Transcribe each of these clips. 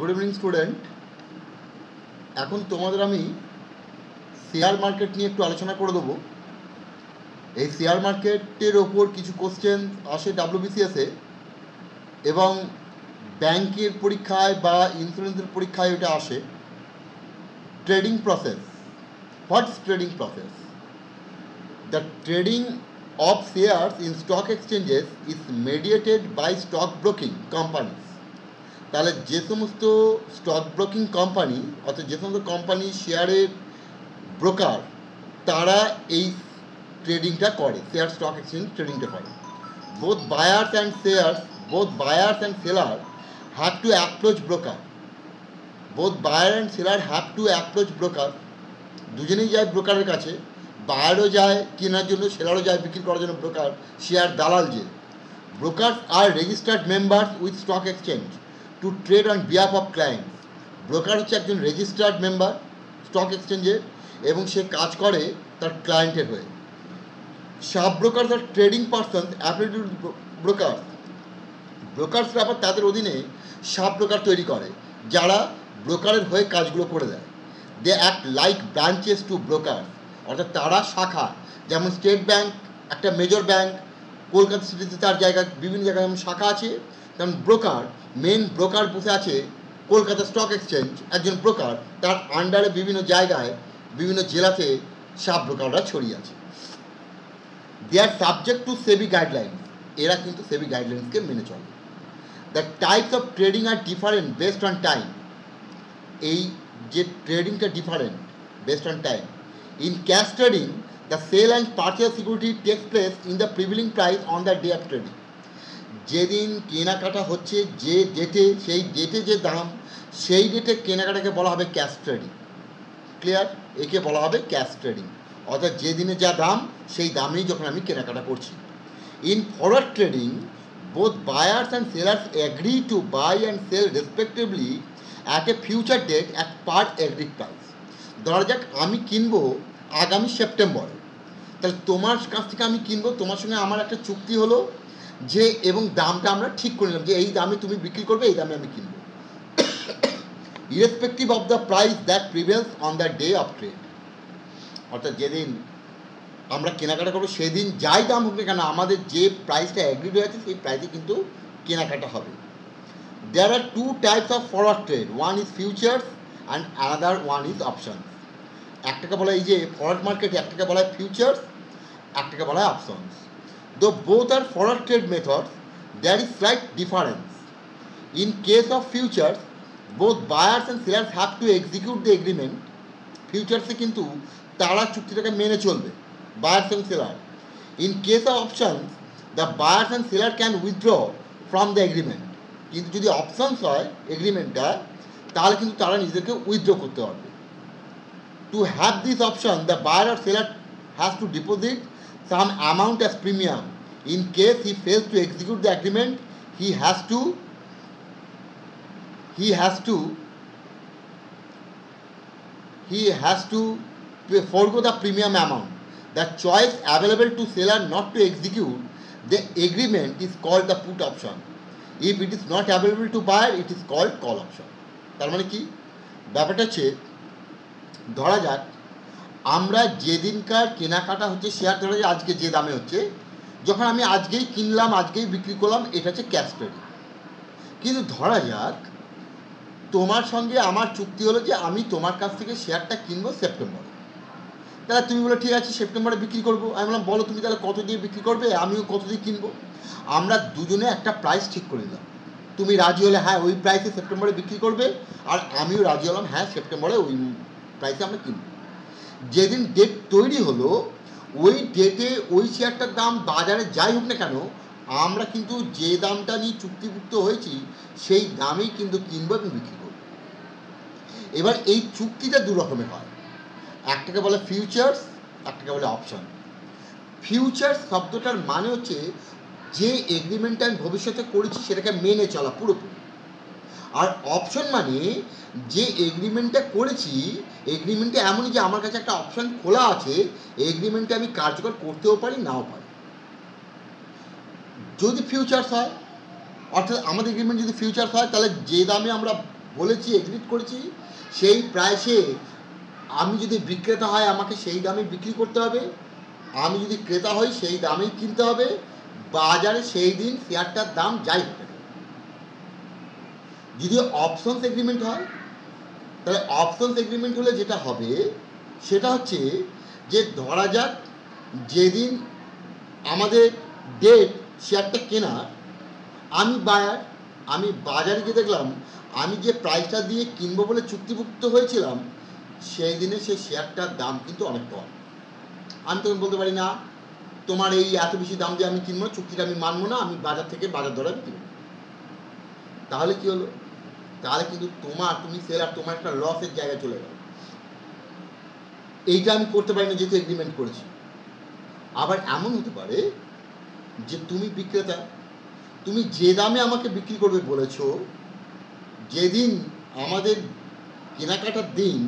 Good evening student. এখন তোমাদের আমি শেয়ার মার্কেট নিয়ে একটু আলোচনা করে দেবো। এই শেয়ার মার্কেটের ওপর কিছু কোশ্চেন আসে ডাব্লিউবিসিএসে এবং ব্যাংকের পরীক্ষায় বা ইন্স্যুরেন্সের পরীক্ষায় এটা আসে। Trading process, what's trading process? The trading of shares in stock exchanges is mediated by stock broking companies. তাহলে যে সমস্ত স্টক ব্রোকিং কোম্পানি অর্থাৎ যে সমস্ত কোম্পানি শেয়ারের ব্রোকার তারা এই ট্রেডিংটা করে, শেয়ার স্টক এক্সচেঞ্জ ট্রেডিংটা করে। Both buyers and seller have to approach broker. Both buyer and seller have to approach broker. দুজনেই যায় ব্রোকারের কাছে, বায়ারও যায় কেনার জন্য, সেলারও যায় বিক্রি করার জন্য। ব্রোকার শেয়ার দালাল যে broker are registered members with stock exchange to trade on behalf of clients. Broker হচ্ছে একজন রেজিস্টার্ড মেম্বার স্টক এক্সচেঞ্জের এবং সে কাজ করে তার ক্লায়েন্টের হয়ে। সাব ব্রোকার্স আর ট্রেডিং পার্সন অ্যাপ্লিকেড ব্রোকার্স। ব্রোকার্সরা আবার তাদের অধীনে সাব ব্রোকার তৈরি করে যারা ব্রোকারের হয়ে কাজগুলো করে দেয়। They act like branches to broker, অর্থাৎ তারা শাখা। যেমন স্টেট ব্যাংক একটা মেজর ব্যাংক, কলকাতা সিটিতে তার জায়গা বিভিন্ন জায়গায় যেমন শাখা আছে, তেমন ব্রোকার মেন ব্রোকার বসে আছে কলকাতা স্টক এক্সচেঞ্জ, একজন ব্রোকার, তার আন্ডারে বিভিন্ন জায়গায় বিভিন্ন জেলাতে সাব ব্রোকাররা ছড়িয়ে আছে। They are subject to SEBI guideline, এরা কিন্তু সেবি গাইডলাইন্সকে মেনে চলে। The types of trading are different based on time. এই যে ট্রেডিংটা different based on time. In cash trading, the sale and purchase security takes place in the prevailing price on the day of trading. যেদিন কেনাকাটা হচ্ছে যে ডেটে, সেই ডেটে যে দাম, সেই ডেটে কেনাকাটাকে বলা হবে ক্যাশ ট্রেডিং। ক্লিয়ার? একে বলা হবে ক্যাশ ট্রেডিং, অর্থাৎ যেদিনে যা দাম সেই দামেই যখন আমি কেনাকাটা করছি। In forward trading, both buyers and sellers agree to buy and sell respectively at a future date at per agreed price. ধরা যাক আমি কিনবো আগামী সেপ্টেম্বরে, তাহলে তোমার কাছ থেকে আমি কিনবো, তোমার সঙ্গে আমার একটা চুক্তি হলো যে, এবং দামটা আমরা ঠিক করে নিলাম যে এই দামে তুমি বিক্রি করবে, এই দামে আমি কিনবো, irrespective of the price that prevails on the day of trade. অর্থাৎ যেদিন আমরা কেনাকাটা করবো সেদিন যাই দাম হোক না কেন, আমাদের যে প্রাইসটা অ্যাগ্রিড হয়ে আছে সেই প্রাইসে কিন্তু কেনাকাটা হবে। There are two types of forward trade, one is futures and another one is options. একটাকে বলা হয় এই যে ফরওয়ার্ড মার্কেট, একটাকে বলা হয় ফিউচার্স, একটাকে বলা হয় options. Though both are forward trade methods, there is slight difference. In case of futures, both buyers and sellers have to execute the agreement. ফিউচার্সে কিন্তু তারা চুক্তিটাকে মেনে চলবে, buyers and seller. In case of options, the buyers and seller can withdraw from the agreement. কিন্তু যদি options হয় এগ্রিমেন্টটা, তাহলে কিন্তু তারা নিজেদেরকে উইথড্র করতে পারবে। To have this option, the buyer or seller has to deposit some amount as premium. In case he fails to execute the agreement, he has to forgo the premium amount. The choice available to seller not to execute the agreement is called the put option. If it is not available to buyer, it is called call option. তার মানে কি ব্যাপারটা হচ্ছে, ধরা যাক আমরা যেদিনকার কেনাকাটা হচ্ছে শেয়ার, ধরা যাক আজকে যে দামে হচ্ছে, যখন আমি আজকেই কিনলাম আজকেই বিক্রি করলাম, এটা হচ্ছে ক্যাশ ট্রেডিং। কিন্তু ধরা যাক তোমার সঙ্গে আমার চুক্তি হলো যে আমি তোমার কাছ থেকে শেয়ারটা কিনবো সেপ্টেম্বরে। তাহলে তুমি বলো ঠিক আছে সেপ্টেম্বরে বিক্রি করবো। আমি বললাম বলো তুমি তাহলে কত দিয়ে বিক্রি করবে, আমিও কত দিয়ে কিনবো। আমরা দুজনে একটা প্রাইস ঠিক করে নিলাম। তুমি রাজি হলে হ্যাঁ ওই প্রাইসে সেপ্টেম্বরে বিক্রি করবে, আর আমিও রাজি হলাম হ্যাঁ সেপ্টেম্বরে ওই প্রাইসে আমরা কিনব। যেদিন ডেট তৈরি হলো ওই ডেটে ওই শেয়ারটার দাম বাজারে যাই হোক না কেন, আমরা কিন্তু যে দামটা নিয়ে চুক্তিভুক্ত হয়েছি সেই দামেই কিন্তু কিনবো এবং বিক্রি করব। এবার এই চুক্তিটা দু রকমের হয়, একটাকে বলে ফিউচার্স, একটাকে বলে অপশন। ফিউচার্স শব্দটার মানে হচ্ছে যে এগ্রিমেন্টটা আমি ভবিষ্যতে করেছি সেটাকে মেনে চলা পুরোপুরি। আর অপশন মানে যে এগ্রিমেন্টটা করেছি, এগ্রিমেন্টটা এমনই যে আমার কাছে একটা অপশন খোলা আছে, এগ্রিমেন্টটা আমি কার্যকর করতেও পারি নাও পারি। যদি ফিউচার্স হয়, অর্থাৎ আমাদের এগ্রিমেন্ট যদি ফিউচার্স হয়, তাহলে যে দামে আমরা বলেছি, এগ্রিড করেছি, সেই প্রাইসে আমি যদি বিক্রেতা হয় আমাকে সেই দামে বিক্রি করতে হবে, আমি যদি ক্রেতা হই সেই দামেই কিনতে হবে, বাজারে সেই দিন শেয়ারটার দাম যাই হোক। যদি অপশনস এগ্রিমেন্ট হয় তাহলে অপশনস এগ্রিমেন্ট হলে যেটা হবে সেটা হচ্ছে যে ধরা যাক যেদিন আমাদের ডেট শেয়ারটা কেনার, আমি বায়ার, আমি বাজারে গিয়ে দেখলাম আমি যে প্রাইসটা দিয়ে কিনবো বলে চুক্তিভুক্ত হয়েছিলাম সেই দিনে সেই শেয়ারটার দাম কিন্তু অনেক কম। আমি তখন বলতে পারি না তোমার এই এত বেশি দাম দিয়ে আমি কিনবো না, চুক্তিটা আমি মানবো না, আমি বাজার থেকে বাজার দরে আমি কিনবো। তাহলে কি হলো? তাহলে কিন্তু তুমি সেলার, তোমার একটা লসের জায়গায় চলে গেল। এইটা আমি করতে পারি না যেহেতু এগ্রিমেন্ট করেছি। আবার এমন হতে পারে যে তুমি বিক্রেতা, তুমি যে দামে আমাকে বিক্রি করবে বলেছো, যেদিন আমাদের কেনাকাটার দিন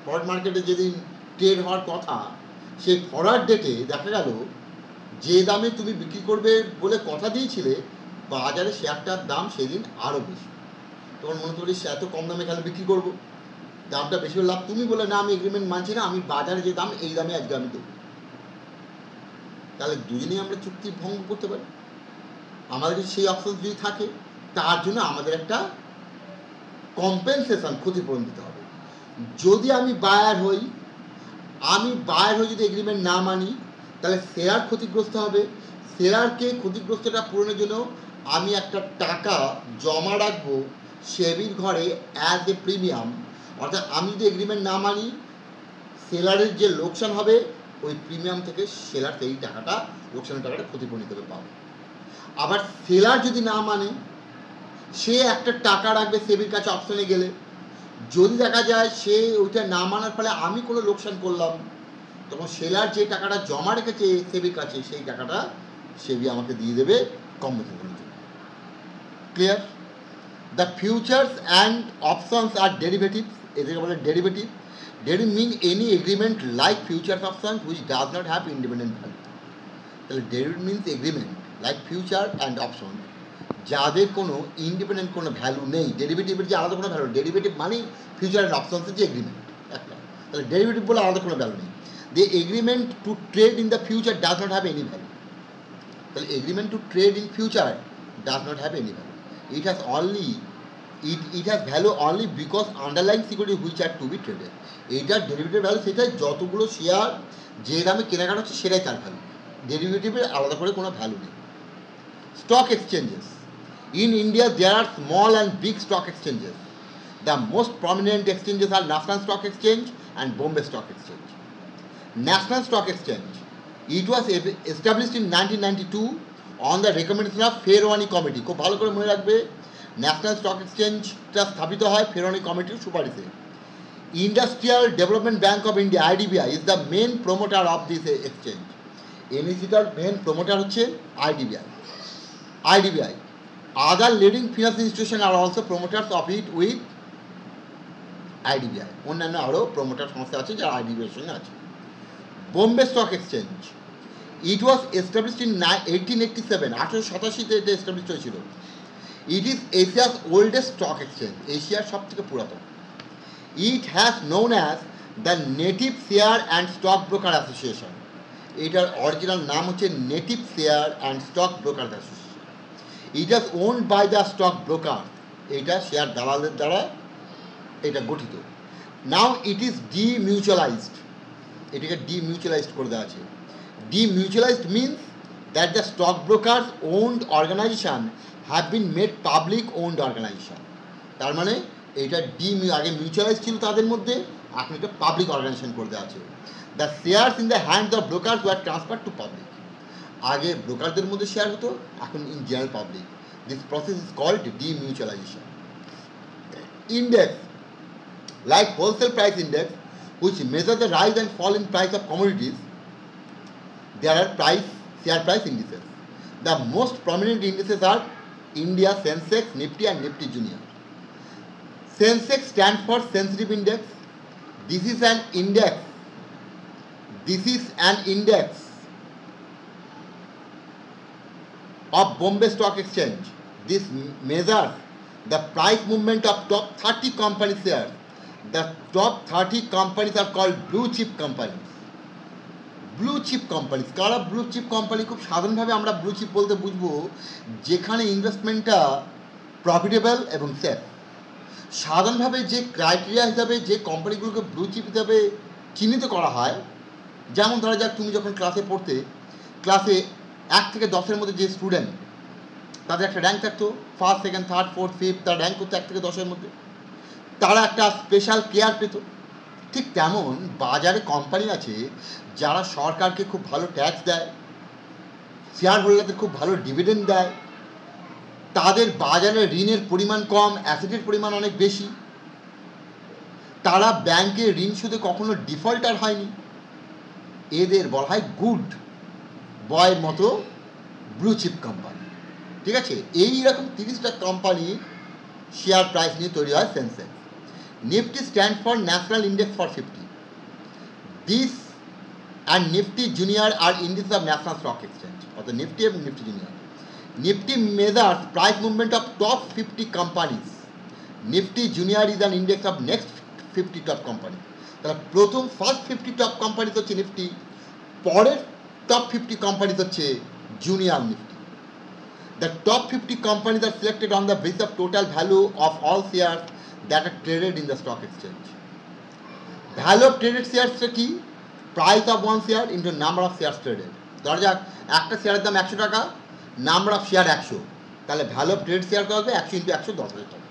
ফরওয়ার্ড মার্কেটে যেদিন ট্রেড হওয়ার কথা, সেই ফরওয়ার্ড ডেটে দেখা গেল যে দামে তুমি বিক্রি করবে বলে কথা দিয়েছিলে বাজারে শেয়ারটার দাম সেদিন আরও বেশি। তোমার মনে করি এত কম দামে কেন বিক্রি করবো, দামটা বেশি লাভ। তুমি বলে না আমি এগ্রিমেন্ট মানছি না, আমি বাজারে যে দাম এই দামে আজকে আমি দেবো। তাহলে দুজনেই আমরা চুক্তি ভঙ্গ করতে পারি। আমাদের সেই অপশন যদি থাকে তার জন্য আমাদের একটা কম্পেনসেশন, ক্ষতিপূরণ দিতে হবে। যদি আমি বায়ার হই যদি এগ্রিমেন্ট না মানি তাহলে সেলার ক্ষতিগ্রস্ত হবে। সেলারকে ক্ষতিগ্রস্তটা পূরণের জন্য আমি একটা টাকা জমা রাখবো সেবির ঘরে অ্যাজ এ প্রিমিয়াম। অর্থাৎ আমি যদি এগ্রিমেন্ট না মানি সেলারের যে লোকসান হবে ওই প্রিমিয়াম থেকে সেলার সেই টাকাটা, লোকসানের টাকাটা ক্ষতিপূরণ হিসেবে পাবে। আবার সেলার যদি না মানে সে একটা টাকা রাখবে সেবির কাছে অপশনে গেলে, যদি দেখা যায় সে ওইটা না মানার ফলে আমি কোনো লোকসান করলাম, তখন সেলার যে টাকাটা জমা রেখেছে সেবির কাছে সেই টাকাটা সেবি আমাকে দিয়ে দেবে কম্পেনসেশনের জন্য। Clear? The futures and options are derivatives, এদেরকে বলে derivative. Derivative mean any agreement like futures options which does not have independent value. তাহলে derivative means agreement like future and option যাদের কোনো ইন্ডিপেন্ডেন্ট কোনো ভ্যালু নেই। ডেরিভেটিভের যে আলাদা কোনো ভ্যালু, ডেরিভেটিভ মানেই ফিউচার অ্যান্ড অপশনসের যে এগ্রিমেন্ট একটা, তাহলে ডেরিভেটিভ বলে আলাদা কোনো ভ্যালু নেই। The agreement to trade in the future does not have any value. The agreement to trade in future does not have any value. It has value only because underlying security which are to be traded. এইটার derivative value সেটাই যতগুলো share যে দামে কেনাকাটা হচ্ছে সেটাই তার value. ডেরিভেটিভের আলাদা করে কোনো ভ্যালু নেই। Stock exchanges in India there are small and big stock exchanges. The most prominent exchanges are National Stock Exchange and Bombay Stock Exchange. National Stock Exchange, it was established in 1992 on the recommendation of Ferwani Committee. খুব ভালো করে মনে রাখবে, national stock এক্সচেঞ্জটা স্থাপিত হয় ফেরওয়ানি কমিটির সুপারিশে। Industrial Development Bank of India IDBI is the main promoter of this exchange. এনএসিটার মেন প্রমোটার হচ্ছে IDBI. Other leading financial institutions are also promoters of it with IDBI. অন্যান্য আরও প্রমোটার সংস্থা আছে যারা IDBI এর সঙ্গে আছে। Bombay Stock Exchange, it was established in 1887. 1887 এটা এস্টাবলিশ হয়েছিল। It is Asia's oldest stock exchange. এশিয়ার সব থেকে পুরাতন। It has known as the Native Share and Stock Broker Association. এটার অরিজিনাল নাম হচ্ছে native share and stock broker association. It is owned by the stock broker. এটা শেয়ার দালালদের দ্বারা এটা গঠিত। Now it is demutualized. এটাকে ডিমিউচুয়ালাইজড করে দেওয়া আছে। Demutualised means that the stock brokers owned organisation have been made public owned organisation. তার মানে এটা আগে মিউচুয়ালাইজ ছিল তাদের মধ্যে, এখন এটা পাবলিক অর্গানাইজেশন করে দেওয়া আছে। The shares in the hands of brokers were transfer to public. আগে ব্রোকারদের মধ্যে শেয়ার হতো, এখন in general public. This process is called demutualisation. Index like wholesale price index which measure the rise and fall in price of commodities, there are share price indices. The most prominent indices are India Sensex, Nifty and Nifty Junior. Sensex stands for sensitive index. This is an index of Bombay Stock Exchange. This measures the price movement of top 30 company shares. The top 30 companies are called blue chip companies. Blue chip company, কারা blue chip company? খুব সাধারণভাবে আমরা blue chip বলতে বুঝবো যেখানে ইনভেস্টমেন্টটা profitable এবং safe. সাধারণভাবে যে ক্রাইটেরিয়া হিসাবে যে কোম্পানিগুলোকে ব্লু চিপ হিসাবে চিহ্নিত করা হয়, যেমন ধরা যাক তুমি যখন ক্লাসে পড়তে, ক্লাসে 1 থেকে 10-এর মধ্যে যে স্টুডেন্ট, তাদের একটা র্যাঙ্ক থাকতো, first, second, third, fourth, fifth, তার র্যাঙ্ক করতো 1 থেকে 10-এর মধ্যে, তারা একটা স্পেশাল কেয়ার পেত। ঠিক তেমন বাজারে কোম্পানি আছে যারা সরকারকে খুব ভালো ট্যাক্স দেয়, শেয়ার হোল্ডারদের খুব ভালো ডিভিডেন্ড দেয়, তাদের বাজারে ঋণের পরিমাণ কম, অ্যাসেটের পরিমাণ অনেক বেশি, তারা ব্যাংকে ঋণ সুদে কখনো ডিফল্টার হয়নি, এদের বলা হয় গুড বয়ের মতো ব্লু চিপ কোম্পানি। ঠিক আছে, এইরকম 30টা কোম্পানি শেয়ার প্রাইস নিয়ে তৈরি হয় Sensex. Nifty stand for National Index for 50. This and Nifty junior are indices of National Stock Exchange, অর্থাৎ নিফটি এবং Nifty junior. Nifty measures price movement of top 50 companies. Nifty junior is an index of next 50 top company. তাহলে প্রথম first 50 top companies হচ্ছে Nifty, পরের top 50 companies হচ্ছে junior Nifty. The top 50 companies are selected on the basis of total value of all shares that are traded in the stock exchange. Value of traded shares কি? Price of one share into number of shares traded. ধরা যাক একটা শেয়ারের দাম 100 টাকা, number of share 100, তাহলে value of trade share কত হবে? 100 ইন্টু 100, 10,000 টাকা।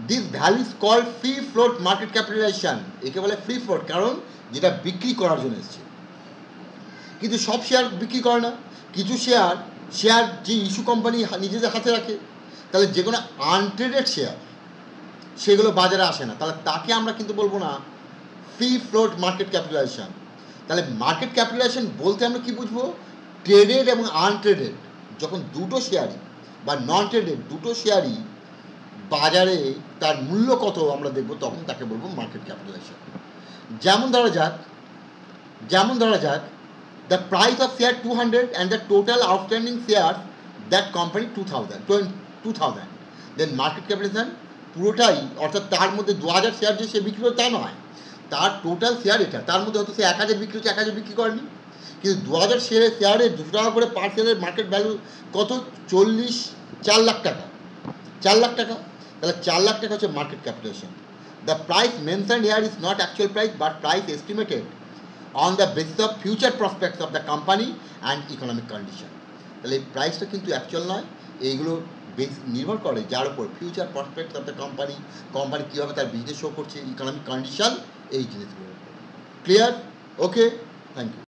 This value is called free float market capitalisation. একে বলে ফ্রি ফ্লোট, কারণ যেটা বিক্রি করার জন্য এসছে। কিন্তু সব শেয়ার বিক্রি করে না, কিছু শেয়ার যে ইস্যু কোম্পানি নিজেদের হাতে রাখে, তাহলে যে কোনো আনট্রেডেড শেয়ার সেগুলো বাজারে আসে না, তাহলে তাকে আমরা কিন্তু বলবো না ফ্রি ফ্লোট মার্কেট ক্যাপিটালাইজেশন। তাহলে মার্কেট ক্যাপিটালাইজেশন বলতে আমরা কি বুঝবো? ট্রেডেড এবং আনট্রেডেড যখন দুটো শেয়ারই বা নন ট্রেডেড দুটো শেয়ারই বাজারে তার মূল্য কত আমরা দেখবো, তখন তাকে বলবো মার্কেট ক্যাপিটালাইজেশন। যেমন ধরা যাক the price of share 200 and the total outstanding shares that company 2000, then market capitalization পুরোটাই, অর্থাৎ তার মধ্যে 2000 শেয়ার যে সে বিক্রি করে তা নয়, তার টোটাল শেয়ার এটা, তার মধ্যে হয়তো সে 1000 বিক্রি হচ্ছে, 1000 বিক্রি করেনি, কিন্তু 2000 শেয়ারে 200 টাকা করে পার শেয়ারের মার্কেট ভ্যালু কত? 4 লাখ টাকা। 4 লাখ টাকা, তাহলে 4 লাখ টাকা হচ্ছে market capitalisation. The price mentioned here is not actual price but price estimated on the basis of future prospects of the company and economic condition. তাহলে এই প্রাইসটা কিন্তু অ্যাকচুয়াল নয়, এইগুলো নির্ভর করে যার উপর future prospects of the company কীভাবে তার বিজনেস শো করছে, ইকোনমিক কন্ডিশন, এই জিনিসগুলো। ক্লিয়ার? Okay, thank you.